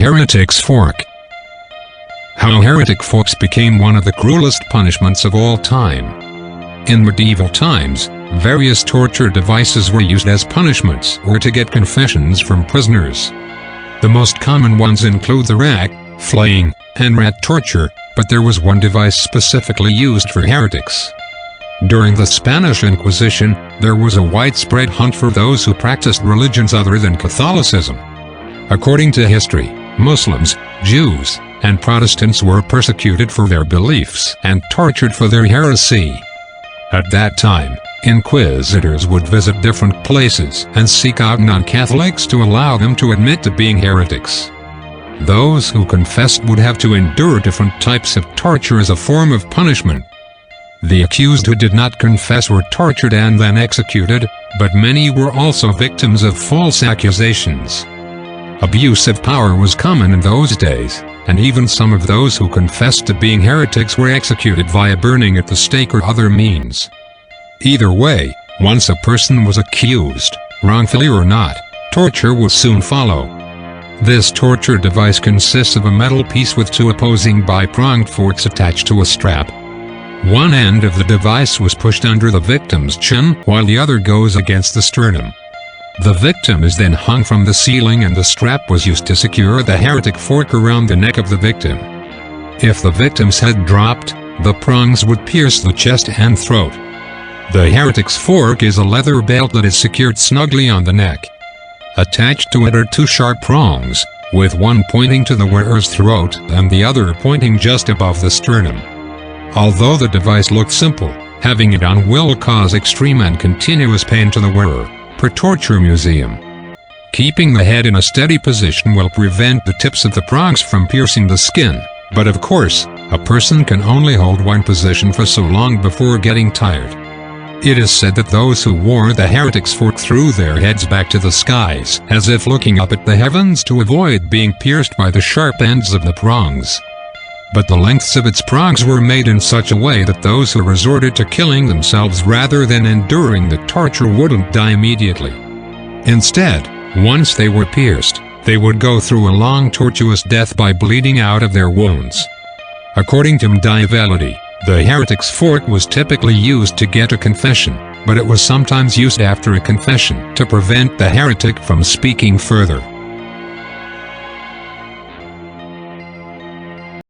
Heretics fork. How heretic forks became one of the cruelest punishments of all time. In medieval times, various torture devices were used as punishments or to get confessions from prisoners. The most common ones include the rack, flaying, and rat torture, but there was one device specifically used for heretics. During the Spanish Inquisition, there was a widespread hunt for those who practiced religions other than Catholicism. According to history, Muslims, Jews, and Protestants were persecuted for their beliefs and tortured for their heresy. At that time, inquisitors would visit different places and seek out non-Catholics to allow them to admit to being heretics. Those who confessed would have to endure different types of torture as a form of punishment. The accused who did not confess were tortured and then executed, but many were also victims of false accusations. Abuse of power was common in those days, and even some of those who confessed to being heretics were executed via burning at the stake or other means. Either way, once a person was accused, wrongfully or not, torture will soon follow. This torture device consists of a metal piece with two opposing bi-pronged forks attached to a strap. One end of the device was pushed under the victim's chin while the other goes against the sternum. The victim is then hung from the ceiling and the strap was used to secure the heretic fork around the neck of the victim. If the victim's head dropped, the prongs would pierce the chest and throat. The heretic's fork is a leather belt that is secured snugly on the neck. Attached to it are two sharp prongs, with one pointing to the wearer's throat and the other pointing just above the sternum. Although the device looks simple, having it on will cause extreme and continuous pain to the wearer. Per torture museum. Keeping the head in a steady position will prevent the tips of the prongs from piercing the skin, but of course, a person can only hold one position for so long before getting tired. It is said that those who wore the heretic's fork threw their heads back to the skies, as if looking up at the heavens to avoid being pierced by the sharp ends of the prongs. But the lengths of its prongs were made in such a way that those who resorted to killing themselves rather than enduring the torture wouldn't die immediately. Instead, once they were pierced, they would go through a long tortuous death by bleeding out of their wounds. According to medievality, the heretic's fork was typically used to get a confession, but it was sometimes used after a confession to prevent the heretic from speaking further.